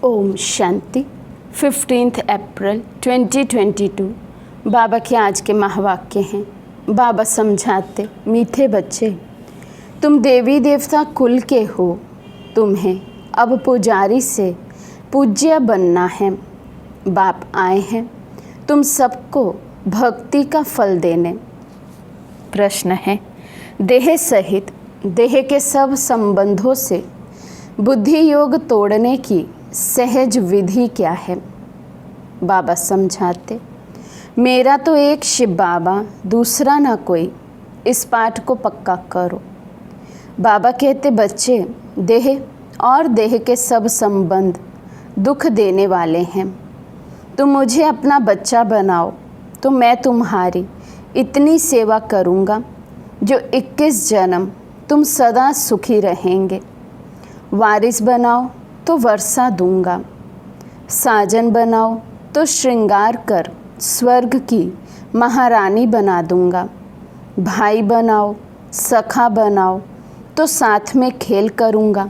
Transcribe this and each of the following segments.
ओम शांति। 15 अप्रैल 2022 बाबा के आज के महावाक्य हैं। बाबा समझाते, मीठे बच्चे, तुम देवी देवता कुल के हो, तुम्हें अब पुजारी से पूज्य बनना है। बाप आए हैं तुम सबको भक्ति का फल देने। प्रश्न है, देह सहित देह के सब संबंधों से बुद्धि योग तोड़ने की सहज विधि क्या है? बाबा समझाते, मेरा तो एक शिव बाबा, दूसरा ना कोई, इस पाठ को पक्का करो। बाबा कहते, बच्चे, देह और देह के सब संबंध दुख देने वाले हैं। तुम मुझे अपना बच्चा बनाओ तो मैं तुम्हारी इतनी सेवा करूँगा जो 21 जन्म तुम सदा सुखी रहेंगे। वारिस बनाओ तो वर्षा दूंगा, साजन बनाओ तो श्रृंगार कर स्वर्ग की महारानी बना दूंगा। भाई बनाओ, सखा बनाओ तो साथ में खेल करूंगा।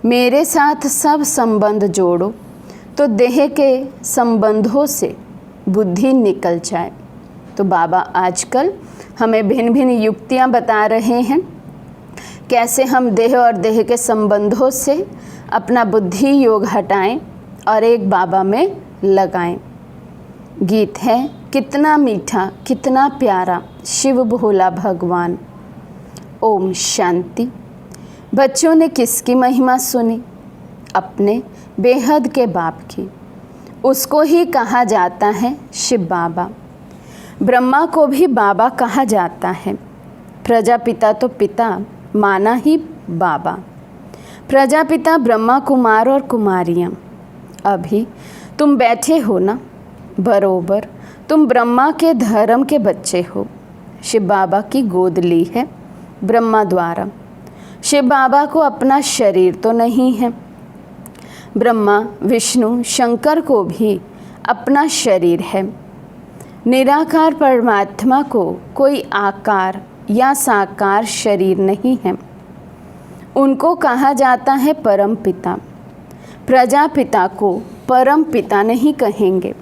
मेरे साथ सब संबंध जोड़ो तो देह के संबंधों से बुद्धि निकल जाए। तो बाबा आजकल हमें भिन्न भिन्न युक्तियाँ बता रहे हैं, कैसे हम देह और देह के संबंधों से अपना बुद्धि योग हटाएं और एक बाबा में लगाएं। गीत है, कितना मीठा कितना प्यारा शिव भोला भगवान। ओम शांति। बच्चों ने किसकी महिमा सुनी? अपने बेहद के बाप की। उसको ही कहा जाता है शिव बाबा। ब्रह्मा को भी बाबा कहा जाता है। प्रजापिता तो पिता माना ही बाबा। प्रजापिता ब्रह्मा कुमार और कुमारियाँ। अभी तुम बैठे हो ना, बरोबर तुम ब्रह्मा के धर्म के बच्चे हो। शिव बाबा की गोद ली है ब्रह्मा द्वारा। शिव बाबा को अपना शरीर तो नहीं है। ब्रह्मा विष्णु शंकर को भी अपना शरीर है। निराकार परमात्मा को कोई आकार या साकार शरीर नहीं है। उनको कहा जाता है परम पिता। प्रजापिता को परम पिता नहीं कहेंगे।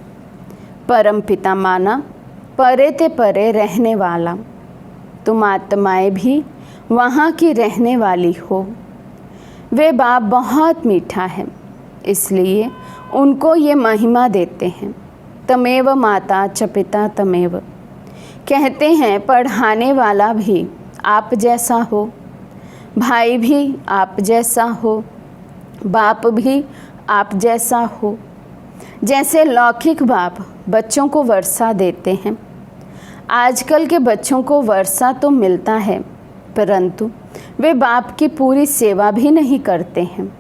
परम पिता माना परे ते परे रहने वाला। तुम आत्माएं भी वहाँ की रहने वाली हो। वे बाप बहुत मीठा है, इसलिए उनको ये महिमा देते हैं। तमेव माता च पिता तमेव। कहते हैं पढ़ाने वाला भी आप जैसा हो, भाई भी आप जैसा हो, बाप भी आप जैसा हो। जैसे लौकिक बाप बच्चों को वर्षा देते हैं, आजकल के बच्चों को वर्षा तो मिलता है, परंतु वे बाप की पूरी सेवा भी नहीं करते हैं।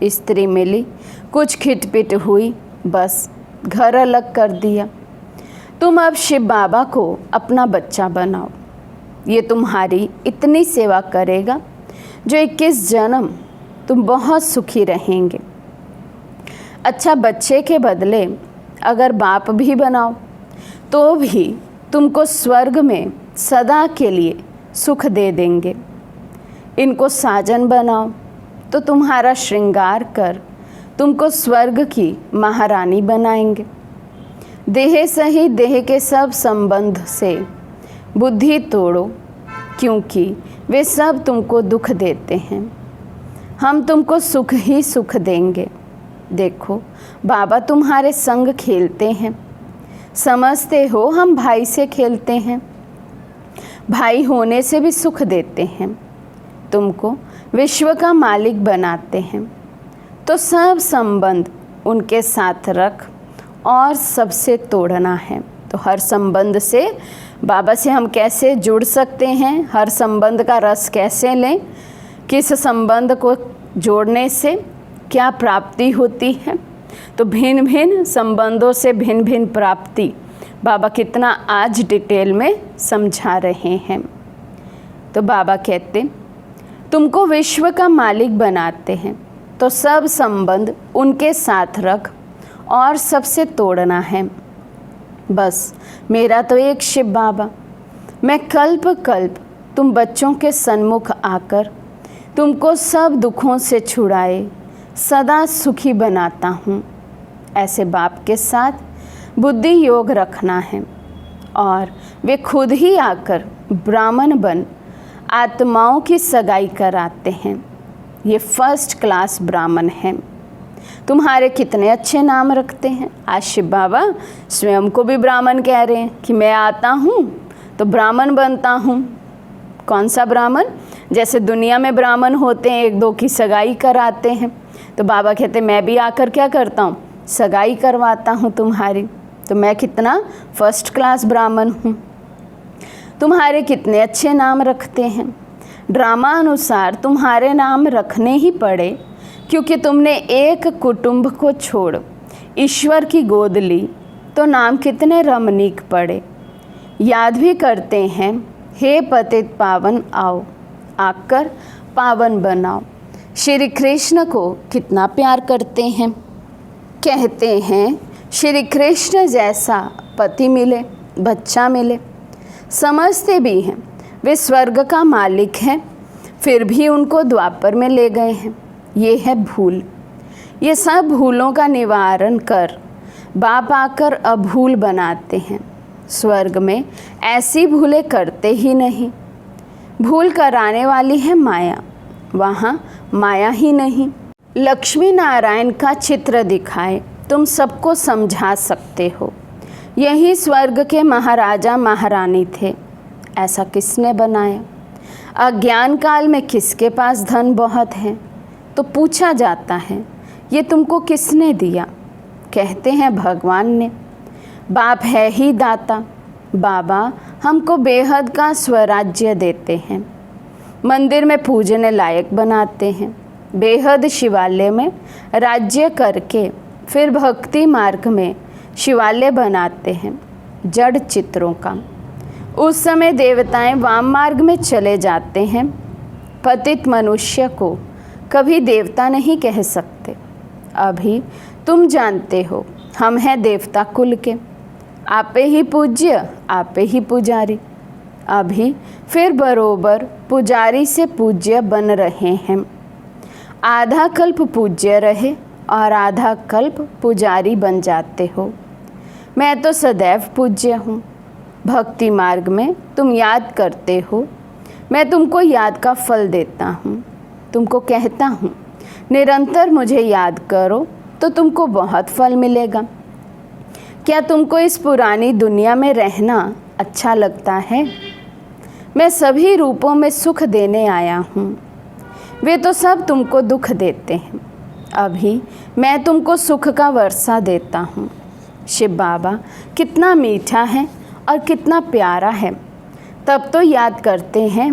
स्त्री मिली, कुछ खिटपिट हुई, बस घर अलग कर दिया। तुम अब शिव बाबा को अपना बच्चा बनाओ। ये तुम्हारी इतनी सेवा करेगा जो 21 जन्म तुम बहुत सुखी रहेंगे। अच्छा, बच्चे के बदले अगर बाप भी बनाओ तो भी तुमको स्वर्ग में सदा के लिए सुख दे देंगे। इनको साजन बनाओ तो तुम्हारा श्रृंगार कर तुमको स्वर्ग की महारानी बनाएंगे। देह सहित देह के सब संबंध से बुद्धि तोड़ो, क्योंकि वे सब तुमको दुख देते हैं। हम तुमको सुख ही सुख देंगे। देखो, बाबा तुम्हारे संग खेलते हैं। समझते हो हम भाई से खेलते हैं। भाई होने से भी सुख देते हैं। तुमको विश्व का मालिक बनाते हैं। तो सब संबंध उनके साथ रख और सबसे तोड़ना है। तो हर संबंध से बाबा से हम कैसे जुड़ सकते हैं, हर संबंध का रस कैसे लें, किस संबंध को जोड़ने से क्या प्राप्ति होती है। तो भिन्न भिन्न संबंधों से भिन्न भिन्न प्राप्ति बाबा कितना आज डिटेल में समझा रहे हैं। तो बाबा कहते, तुमको विश्व का मालिक बनाते हैं, तो सब संबंध उनके साथ रख और सबसे तोड़ना है। बस मेरा तो एक शिव बाबा। मैं कल्प कल्प तुम बच्चों के सन्मुख आकर तुमको सब दुखों से छुड़ाए, सदा सुखी बनाता हूँ। ऐसे बाप के साथ बुद्धि योग रखना है और वे खुद ही आकर ब्राह्मण बन आत्माओं की सगाई कराते हैं। ये फर्स्ट क्लास ब्राह्मण हैं। तुम्हारे कितने अच्छे नाम रखते हैं। आज शिव बाबा स्वयं को भी ब्राह्मण कह रहे हैं कि मैं आता हूँ तो ब्राह्मण बनता हूँ। कौन सा ब्राह्मण? जैसे दुनिया में ब्राह्मण होते हैं, एक दो की सगाई कराते हैं, तो बाबा कहते मैं भी आकर क्या करता हूँ, सगाई करवाता हूँ तुम्हारी। तो मैं कितना फर्स्ट क्लास ब्राह्मण हूँ। तुम्हारे कितने अच्छे नाम रखते हैं। ड्रामा अनुसार तुम्हारे नाम रखने ही पड़े, क्योंकि तुमने एक कुटुंब को छोड़ ईश्वर की गोद ली, तो नाम कितने रमणीक पड़े। याद भी करते हैं, हे पतित पावन आओ, आकर पावन बनाओ। श्री कृष्ण को कितना प्यार करते हैं। कहते हैं श्री कृष्ण जैसा पति मिले, बच्चा मिले। समझते भी हैं वे स्वर्ग का मालिक हैं, फिर भी उनको द्वापर में ले गए हैं। ये है भूल। ये सब भूलों का निवारण कर बाप आकर अभूल बनाते हैं। स्वर्ग में ऐसी भूलें करते ही नहीं। भूल कराने वाली है माया, वहाँ माया ही नहीं। लक्ष्मी नारायण का चित्र दिखाए तुम सबको समझा सकते हो। यही स्वर्ग के महाराजा महारानी थे। ऐसा किसने बनाया? अज्ञान काल में किसके पास धन बहुत है तो पूछा जाता है ये तुमको किसने दिया? कहते हैं भगवान ने। बाप है ही दाता। बाबा हमको बेहद का स्वराज्य देते हैं, मंदिर में पूजने लायक बनाते हैं, बेहद शिवालय में राज्य करके फिर भक्ति मार्ग में शिवालय बनाते हैं जड़ चित्रों का। उस समय देवताएं वाम मार्ग में चले जाते हैं। पतित मनुष्य को कभी देवता नहीं कह सकते। अभी तुम जानते हो हम हैं देवता कुल के, आपे ही पूज्य आपे ही पुजारी। अभी फिर बरोबर पुजारी से पूज्य बन रहे हैं। आधा कल्प पूज्य रहे और आधा कल्प पुजारी बन जाते हो। मैं तो सदैव पूज्य हूँ। भक्ति मार्ग में तुम याद करते हो, मैं तुमको याद का फल देता हूँ। तुमको कहता हूँ निरंतर मुझे याद करो तो तुमको बहुत फल मिलेगा। क्या तुमको इस पुरानी दुनिया में रहना अच्छा लगता है? मैं सभी रूपों में सुख देने आया हूँ। वे तो सब तुमको दुख देते हैं। अभी मैं तुमको सुख का वर्षा देता हूँ। शिव बाबा कितना मीठा है और कितना प्यारा है। तब तो याद करते हैं,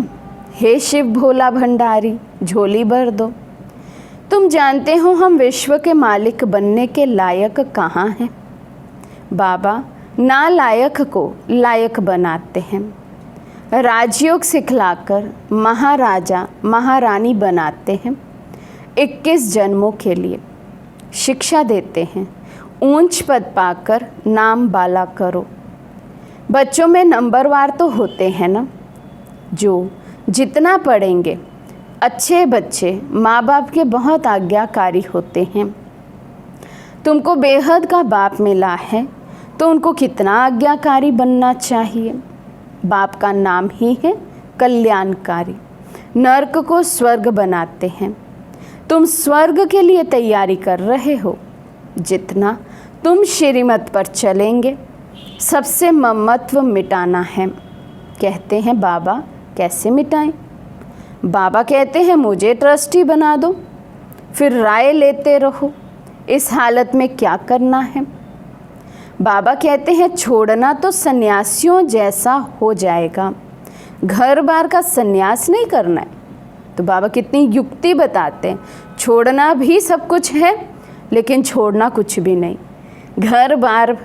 हे शिव भोला भंडारी झोली भर दो। तुम जानते हो हम विश्व के मालिक बनने के लायक कहाँ हैं। बाबा नालायक को लायक बनाते हैं। राजयोग सिखलाकर महाराजा महारानी बनाते हैं। 21 जन्मों के लिए शिक्षा देते हैं। ऊंच पद पाकर नाम बाला करो। बच्चों में नंबरवार तो होते हैं ना, जो जितना पढ़ेंगे। अच्छे बच्चे माँ बाप के बहुत आज्ञाकारी होते हैं। तुमको बेहद का बाप मिला है तो उनको कितना आज्ञाकारी बनना चाहिए। बाप का नाम ही है कल्याणकारी। नर्क को स्वर्ग बनाते हैं। तुम स्वर्ग के लिए तैयारी कर रहे हो। जितना तुम श्रीमत पर चलेंगे सबसे ममत्व मिटाना है। कहते हैं बाबा कैसे मिटाएं? बाबा कहते हैं मुझे ट्रस्टी बना दो, फिर राय लेते रहो इस हालत में क्या करना है। बाबा कहते हैं छोड़ना तो सन्यासियों जैसा हो जाएगा, घर बार का सन्यास नहीं करना है। तो बाबा कितनी युक्ति बताते हैं, छोड़ना भी सब कुछ है लेकिन छोड़ना कुछ भी नहीं। घर बार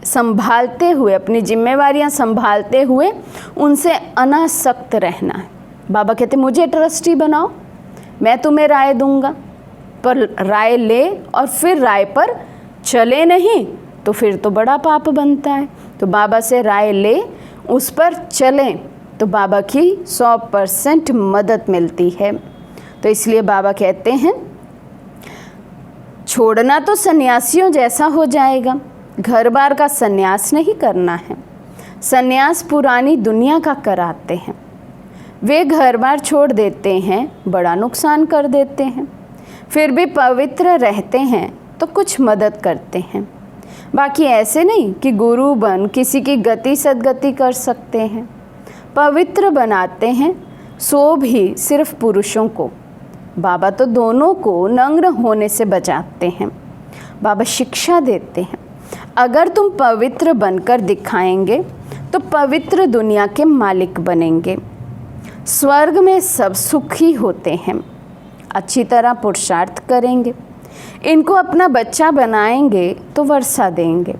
संभालते हुए, अपनी जिम्मेवारियां संभालते हुए उनसे अनासक्त रहना है। बाबा कहते मुझे ट्रस्टी बनाओ, मैं तुम्हें राय दूंगा, पर राय ले और फिर राय पर चले नहीं तो फिर तो बड़ा पाप बनता है। तो बाबा से राय ले, उस पर चलें तो बाबा की 100% मदद मिलती है। तो इसलिए बाबा कहते हैं छोड़ना तो सन्यासियों जैसा हो जाएगा। घर बार का सन्यास नहीं करना है। सन्यास पुरानी दुनिया का कराते हैं। वे घर बार छोड़ देते हैं, बड़ा नुकसान कर देते हैं। फिर भी पवित्र रहते हैं तो कुछ मदद करते हैं। बाकी ऐसे नहीं कि गुरु बन किसी की गति सदगति कर सकते हैं। पवित्र बनाते हैं, सो भी सिर्फ पुरुषों को। बाबा तो दोनों को नम्र होने से बचाते हैं। बाबा शिक्षा देते हैं, अगर तुम पवित्र बनकर दिखाएंगे तो पवित्र दुनिया के मालिक बनेंगे। स्वर्ग में सब सुखी होते हैं। अच्छी तरह पुरुषार्थ करेंगे, इनको अपना बच्चा बनाएंगे तो वर्षा देंगे।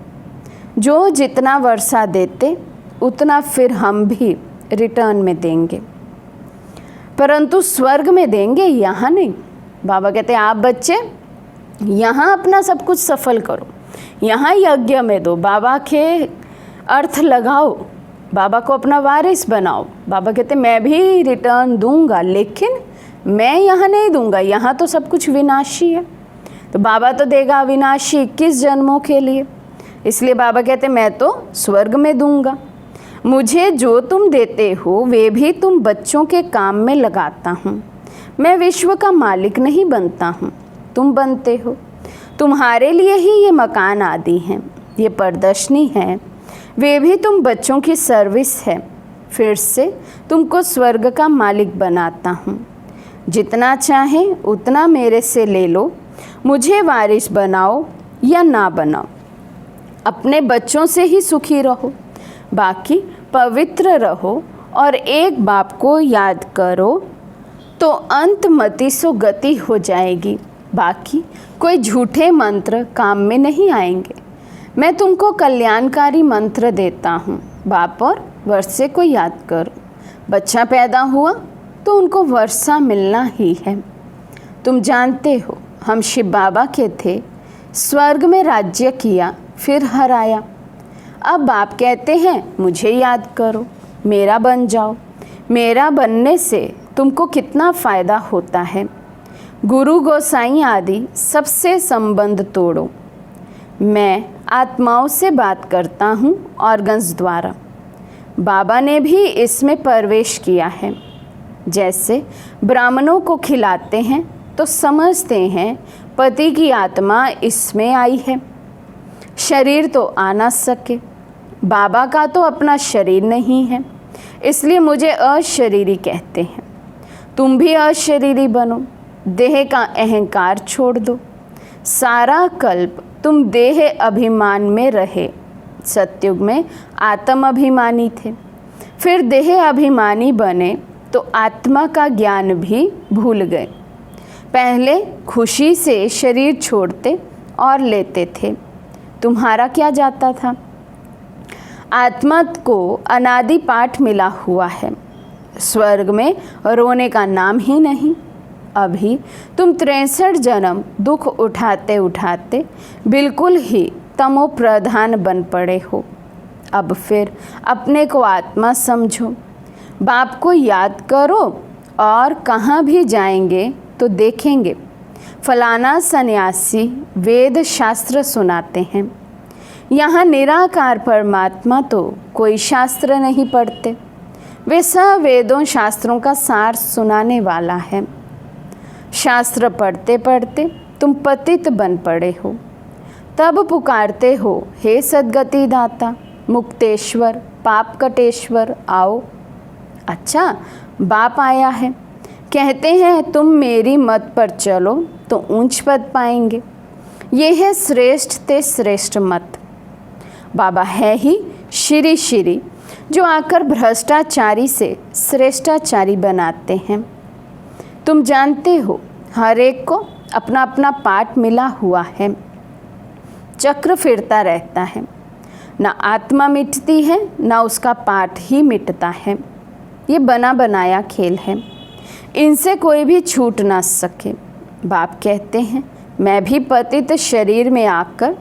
जो जितना वर्षा देते उतना फिर हम भी रिटर्न में देंगे, परंतु स्वर्ग में देंगे, यहाँ नहीं। बाबा कहते हैं आप बच्चे यहाँ अपना सब कुछ सफल करो, यहाँ यज्ञ में दो, बाबा के अर्थ लगाओ, बाबा को अपना वारिस बनाओ। बाबा कहते मैं भी रिटर्न दूंगा, लेकिन मैं यहाँ नहीं दूंगा, यहाँ तो सब कुछ विनाशी है। तो बाबा तो देगा अविनाशी 21 जन्मों के लिए, इसलिए बाबा कहते मैं तो स्वर्ग में दूंगा। मुझे जो तुम देते हो वे भी तुम बच्चों के काम में लगाता हूँ। मैं विश्व का मालिक नहीं बनता हूँ, तुम बनते हो। तुम्हारे लिए ही ये मकान आदि हैं, ये प्रदर्शनी है, वे भी तुम बच्चों की सर्विस है। फिर से तुमको स्वर्ग का मालिक बनाता हूँ। जितना चाहें उतना मेरे से ले लो, मुझे वारिस बनाओ या ना बनाओ, अपने बच्चों से ही सुखी रहो, बाकी पवित्र रहो और एक बाप को याद करो तो अंतमति सो गति हो जाएगी। बाकी कोई झूठे मंत्र काम में नहीं आएंगे। मैं तुमको कल्याणकारी मंत्र देता हूँ। बाप और वर्षे को याद करो। बच्चा पैदा हुआ तो उनको वर्षा मिलना ही है। तुम जानते हो हम शिव बाबा के थे, स्वर्ग में राज्य किया फिर हराया। अब बाप कहते हैं मुझे याद करो, मेरा बन जाओ। मेरा बनने से तुमको कितना फ़ायदा होता है। गुरु गोसाई आदि सबसे संबंध तोड़ो। मैं आत्माओं से बात करता हूँ ऑर्गन्स द्वारा। बाबा ने भी इसमें प्रवेश किया है। जैसे ब्राह्मणों को खिलाते हैं तो समझते हैं पति की आत्मा इसमें आई है, शरीर तो आ ना सके। बाबा का तो अपना शरीर नहीं है, इसलिए मुझे अशरीरी कहते हैं। तुम भी अशरीरी बनो, देह का अहंकार छोड़ दो। सारा कल्प तुम देह अभिमान में रहे। सतयुग में आत्म अभिमानी थे, फिर देह अभिमानी बने तो आत्मा का ज्ञान भी भूल गए। पहले खुशी से शरीर छोड़ते और लेते थे। तुम्हारा क्या जाता था? आत्मा को अनादि पाठ मिला हुआ है। स्वर्ग में रोने का नाम ही नहीं। अभी तुम 63 जन्म दुख उठाते उठाते बिल्कुल ही तमो प्रधान बन पड़े हो। अब फिर अपने को आत्मा समझो, बाप को याद करो और कहाँ भी जाएंगे तो देखेंगे फलाना सन्यासी वेद शास्त्र सुनाते हैं। यहाँ निराकार परमात्मा तो कोई शास्त्र नहीं पढ़ते, वे सब वेदों शास्त्रों का सार सुनाने वाला है। शास्त्र पढ़ते पढ़ते तुम पतित बन पड़े हो, तब पुकारते हो हे सद्गति दाता, मुक्तेश्वर, पाप कटेश्वर आओ। अच्छा, बाप आया है, कहते हैं तुम मेरी मत पर चलो तो ऊंच पद पाएंगे। ये है श्रेष्ठ ते श्रेष्ठ मत। बाबा है ही श्री श्री, जो आकर भ्रष्टाचारी से श्रेष्ठाचारी बनाते हैं। तुम जानते हो हर एक को अपना अपना पाठ मिला हुआ है, चक्र फिरता रहता है। ना आत्मा मिटती है ना उसका पाठ ही मिटता है। ये बना बनाया खेल है, इनसे कोई भी छूट ना सके। बाप कहते हैं मैं भी पतित शरीर में आकर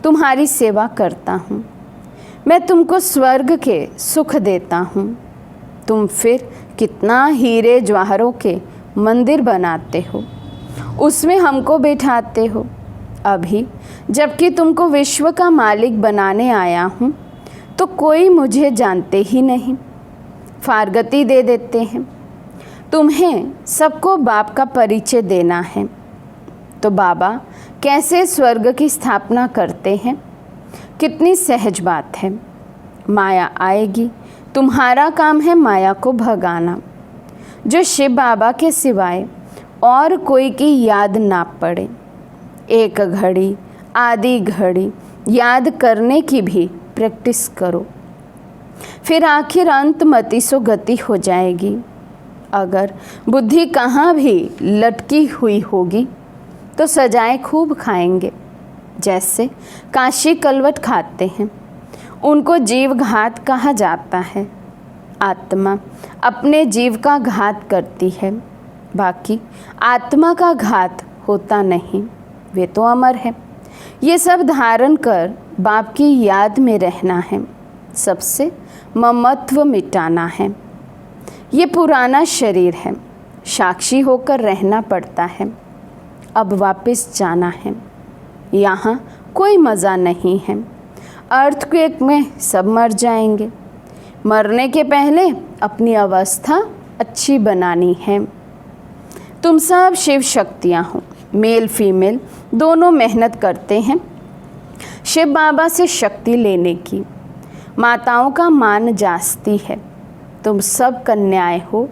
तुम्हारी सेवा करता हूँ। मैं तुमको स्वर्ग के सुख देता हूँ। तुम फिर कितना हीरे जवाहरों के मंदिर बनाते हो, उसमें हमको बैठाते हो। अभी जबकि तुमको विश्व का मालिक बनाने आया हूँ तो कोई मुझे जानते ही नहीं, फारगती दे देते हैं। तुम्हें सबको बाप का परिचय देना है। तो बाबा कैसे स्वर्ग की स्थापना करते हैं, कितनी सहज बात है। माया आएगी, तुम्हारा काम है माया को भगाना। जो शिव बाबा के सिवाय और कोई की याद ना पड़े, एक घड़ी आधी घड़ी याद करने की भी प्रैक्टिस करो, फिर आखिर अंत मति सो गति हो जाएगी। अगर बुद्धि कहाँ भी लटकी हुई होगी तो सजाएं खूब खाएंगे। जैसे काशी कलवट खाते हैं, उनको जीव घात कहा जाता है। आत्मा अपने जीव का घात करती है, बाकी आत्मा का घात होता नहीं। वे तो अमर है। ये सब धारण कर बाप की याद में रहना है, सबसे ममत्व मिटाना है। ये पुराना शरीर है, साक्षी होकर रहना पड़ता है। अब वापस जाना है, यहाँ कोई मज़ा नहीं है। अर्थक्वेक में सब मर जाएंगे। मरने के पहले अपनी अवस्था अच्छी बनानी है। तुम सब शिव शक्तियाँ हो, मेल फीमेल दोनों मेहनत करते हैं शिव बाबा से शक्ति लेने की। माताओं का मान जास्ती है। तुम सब कन्याएं हो।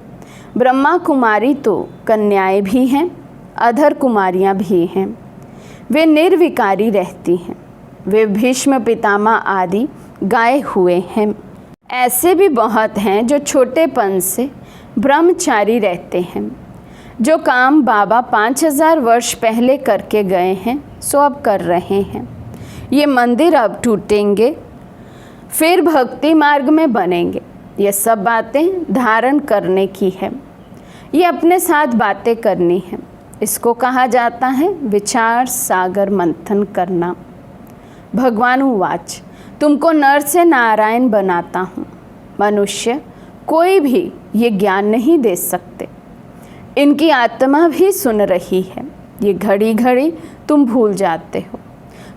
ब्रह्मा कुमारी तो कन्याएं भी हैं, अधर कुमारियां भी हैं। वे निर्विकारी रहती हैं। वे भीष्म पितामह आदि गाए हुए हैं। ऐसे भी बहुत हैं जो छोटेपन से ब्रह्मचारी रहते हैं। जो काम बाबा 5000 वर्ष पहले करके गए हैं सो अब कर रहे हैं। ये मंदिर अब टूटेंगे, फिर भक्ति मार्ग में बनेंगे। ये सब बातें धारण करने की है। ये अपने साथ बातें करनी है। इसको कहा जाता है विचार सागर मंथन करना। भगवान उवाच, तुमको नर से नारायण बनाता हूँ। मनुष्य कोई भी ये ज्ञान नहीं दे सकते। इनकी आत्मा भी सुन रही है। ये घड़ी घड़ी तुम भूल जाते हो।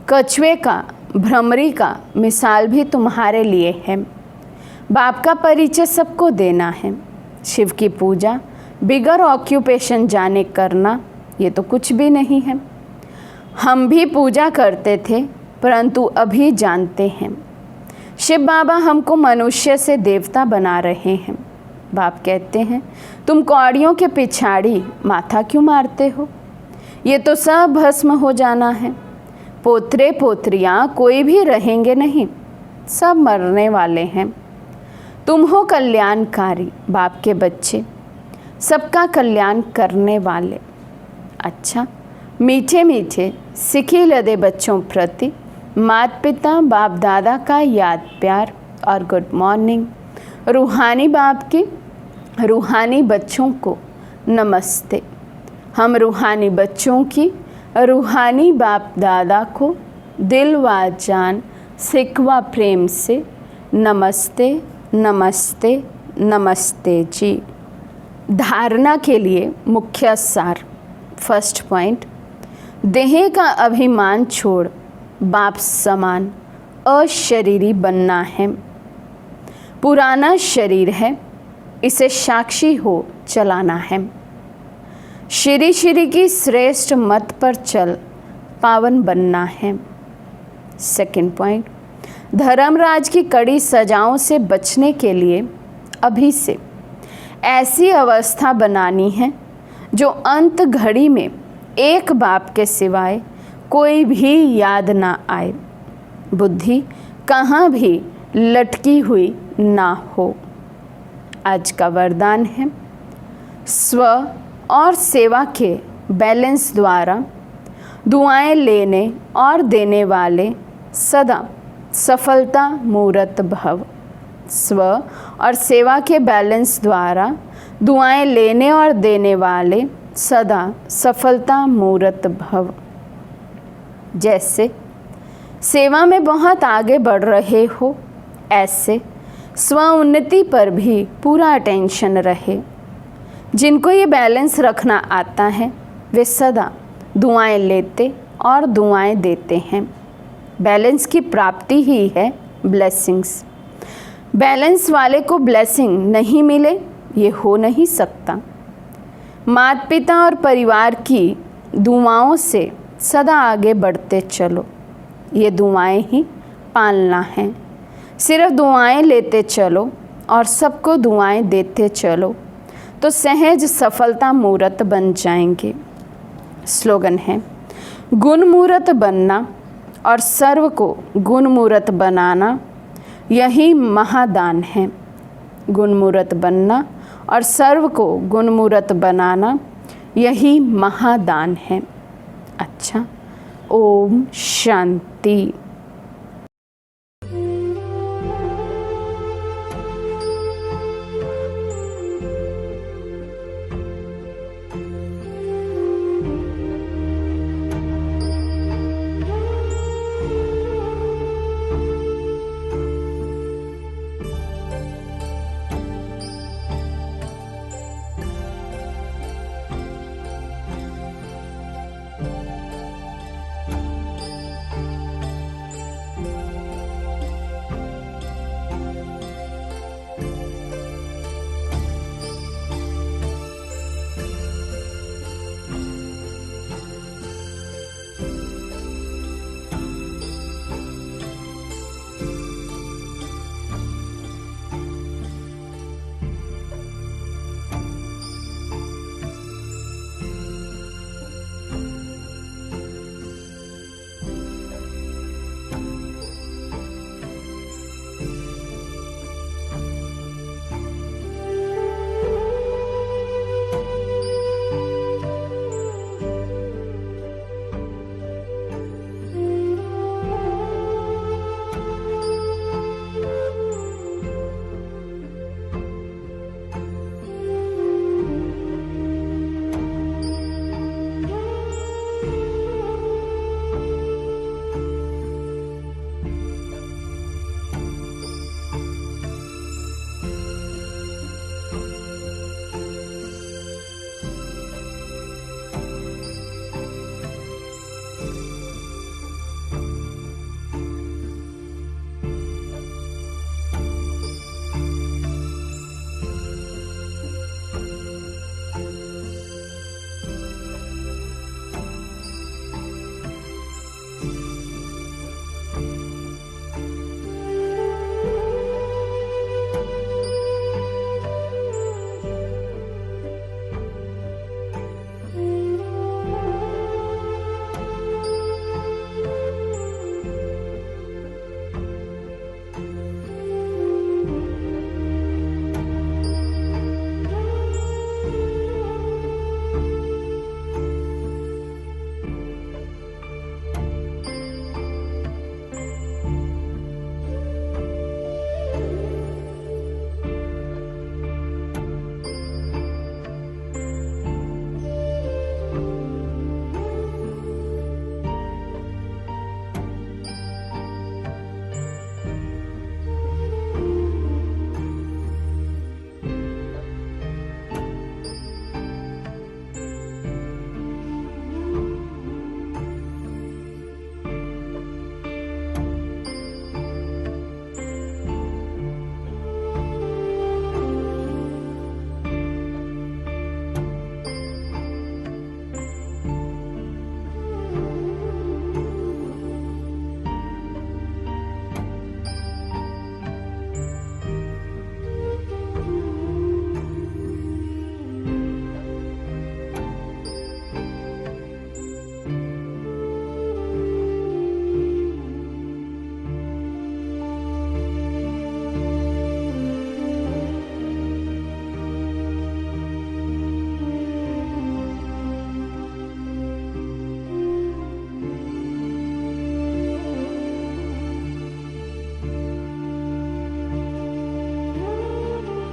कछुए का, भ्रमरी का मिसाल भी तुम्हारे लिए है। बाप का परिचय सबको देना है। शिव की पूजा बिगर ऑक्यूपेशन जाने करना ये तो कुछ भी नहीं है। हम भी पूजा करते थे, परंतु अभी जानते हैं शिव बाबा हमको मनुष्य से देवता बना रहे हैं। बाप कहते हैं तुम कौड़ियों के पिछाड़ी माथा क्यों मारते हो, ये तो सब भस्म हो जाना है। पोतरे पोत्रियाँ कोई भी रहेंगे नहीं, सब मरने वाले हैं। तुम हो कल्याणकारी बाप के बच्चे, सबका कल्याण करने वाले। अच्छा, मीठे मीठे सिखी लदे बच्चों प्रति माता पिता बाप दादा का याद प्यार और गुड मॉर्निंग। रूहानी बाप के रूहानी बच्चों को नमस्ते। हम रूहानी बच्चों की रूहानी बाप दादा को दिल व जान सिखवा प्रेम से नमस्ते नमस्ते नमस्ते जी। धारणा के लिए मुख्य सार। फर्स्ट पॉइंट, देह का अभिमान छोड़ बाप समान अशरीरी बनना है। पुराना शरीर है, इसे साक्षी हो चलाना है। श्री श्री की श्रेष्ठ मत पर चल पावन बनना है। सेकंड पॉइंट, धर्मराज की कड़ी सजाओं से बचने के लिए अभी से ऐसी अवस्था बनानी है जो अंत घड़ी में एक बाप के सिवाय कोई भी याद ना आए, बुद्धि कहाँ भी लटकी हुई ना हो। आज का वरदान है स्व और सेवा के बैलेंस द्वारा दुआएं लेने और देने वाले सदा सफलता मूर्त भव। स्व और सेवा के बैलेंस द्वारा दुआएं लेने और देने वाले सदा सफलता मूर्त भव। जैसे सेवा में बहुत आगे बढ़ रहे हो, ऐसे स्व उन्नति पर भी पूरा अटेंशन रहे। जिनको ये बैलेंस रखना आता है वे सदा दुआएं लेते और दुआएं देते हैं। बैलेंस की प्राप्ति ही है ब्लेसिंग्स। बैलेंस वाले को ब्लेसिंग नहीं मिले ये हो नहीं सकता। माता पिता और परिवार की दुआओं से सदा आगे बढ़ते चलो। ये दुआएं ही पालना है। सिर्फ दुआएं लेते चलो और सबको दुआएं देते चलो तो सहज सफलता मूर्त बन जाएंगे। स्लोगन है, गुण मूर्त बनना और सर्व को गुण मूर्त बनाना यही महादान है। गुण मूर्त बनना और सर्व को गुण मूर्त बनाना यही महादान है। अच्छा, ओम शांति।